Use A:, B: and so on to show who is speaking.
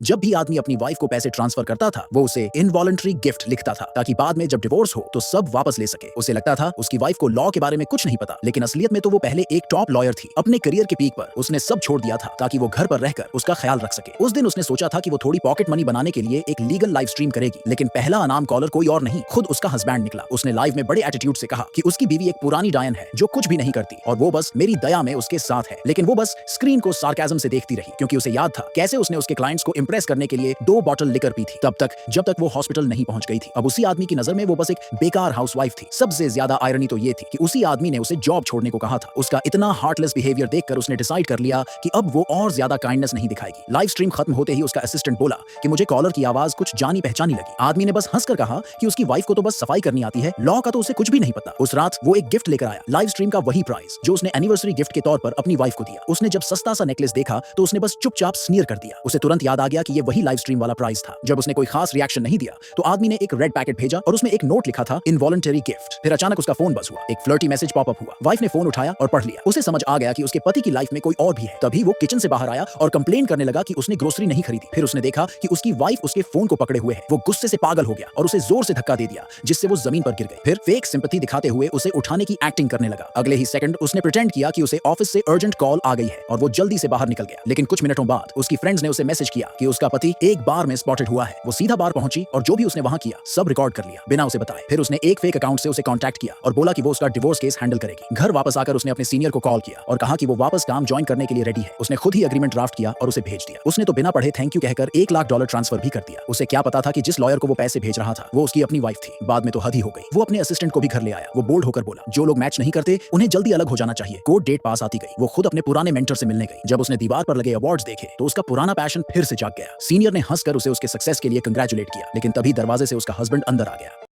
A: जब भी आदमी अपनी वाइफ को पैसे ट्रांसफर करता था वो उसे इनवॉलंटरी गिफ्ट लिखता था ताकि बाद में जब डिवोर्स हो तो सब वापस ले सके। उसे लगता था उसकी वाइफ को लॉ के बारे में कुछ नहीं पता, लेकिन असलियत में तो वो पहले एक टॉप लॉयर थी। अपने करियर के पीक पर उसने सब छोड़ दिया था ताकि वो घर पर रहकर उसका ख्याल रख सके। उस दिन उसने सोचा था कि वो थोड़ी पॉकेट मनी बनाने के लिए एक लीगल लाइव स्ट्रीम करेगी, लेकिन पहला अनाम कॉलर कोई और नहीं, खुद उसका हस्बैंड निकला। उसने लाइव में बड़े एटीट्यूड से कहा कि उसकी बीवी एक पुरानी डायन है जो कुछ भी नहीं करती और वो बस मेरी दया में उसके साथ है। लेकिन वो बस स्क्रीन को सार्काज्म से देखती रही क्योंकि उसे याद था कैसे उसने उसके क्लाइंट्स को इंप्रेस करने के लिए 2 बॉटल लिकर पी थी, तब तक जब तक वो हॉस्पिटल नहीं पहुंच गई थी। अब उसी आदमी की नजर में वो बस एक बेकार हाउसवाइफ थी। सबसे ज्यादा आयरनी तो ये थी कि उसी आदमी ने उसे जॉब छोड़ने को कहा था। उसका इतना हार्टलेस बिहेवियर देखकर उसने डिसाइड कर लिया कि अब वो और ज्यादा काइंडनेस नहीं दिखाएगी। लाइव स्ट्रीम खत्म होते ही उसका असिस्टेंट बोला कि मुझे कॉलर की आवाज कुछ जानी पहचानी लगी। आदमी ने बस हंसकर कहा कि उसकी वाइफ को तो बस सफाई करनी आती है, लॉ का तो उसे कुछ भी नहीं पता। उस रात वो एक गिफ्ट लेकर आया, लाइव स्ट्रीम का वही प्राइस जो उसने एनिवर्सरी गिफ्ट के तौर पर अपनी वाइफ को दिया। उसने जब सस्ता सा नेकलेस देखा तो उसने बस चुपचाप स्नीयर कर दिया। उसे तुरंत याद आ गया कि ये वही लाइव स्ट्रीम वाला प्राइस था। जब उसने कोई खास रिएक्शन नहीं दिया तो आदमी ने एक रेड पैकेट भेजा और उसमें एक नोट लिखा था, इनवॉलंटरी गिफ्ट। फिर अचानक उसका फोन बज हुआ, एक फ्लर्टी मैसेज पॉपअप हुआ। वाइफ ने फोन उठाया और पढ़ लिया। उसे समझ आ गया कि उसके पति की लाइफ में कोई और भी है। तभी वो किचन से बाहर आया और कंप्लेन करने लगा कि उसने ग्रोसरी नहीं खरीदी। फिर उसने देखा कि उसकी वाइफ उसके फोन को पकड़े हुए है। वो गुस्से से पागल हो गया और उसे जोर से धक्का दे दिया जिससे वो जमीन पर गिर गई। फिर फेक सिंपैथी दिखाते हुए उसे उठाने की एक्टिंग करने लगा। अगले ही सेकंड उसने प्रिटेंड किया कि उसे ऑफिस से अर्जेंट कॉल आ गई है और वो जल्दी से बाहर निकल गया। लेकिन कुछ मिनटों बाद उसकी फ्रेंड्स ने उसे मैसेज किया कि उसका पति एक बार में स्पॉटेड हुआ है। वो सीधा बार पहुंची और जो भी उसने वहां किया सब रिकॉर्ड कर लिया बिना उसे बताए। फिर उसने एक फेक अकाउंट से उसे कांटेक्ट किया और बोला कि वो उसका डिवोर्स केस हैंडल करेगी। घर वापस आकर उसने अपने सीनियर को कॉल किया और कहा कि वो वापस काम ज्वाइन करने के लिए रेडी है। उसने खुद ही एग्रीमेंट ड्राफ्ट किया और उसे भेज दिया। उसने तो बिना पढ़े थैंक यू कहकर $1 लाख ट्रांसफर भी कर दिया। उसे क्या पता था कि जिस लॉयर को वो पैसे भेज रहा था वो उसकी अपनी वाइफ थी। बाद में तो हद ही हो गई। वो अपने असिस्टेंट को भी घर ले आया। वो बोल्ड होकर बोला, जो लोग मैच नहीं करते उन्हें जल्दी अलग हो जाना चाहिए। कोर्ट डेट पास आती गई। वो खुद अपने पुराने मेंटर से मिलने गई। जब उसने दीवार पर लगे अवार्ड्स देखे तो उसका पुराना पैशन फिर से जाग गया। सीनियर ने हंसकर उसे उसके सक्सेस के लिए कंग्रेचुलेट किया, लेकिन तभी दरवाजे से उसका हस्बैंड अंदर आ गया।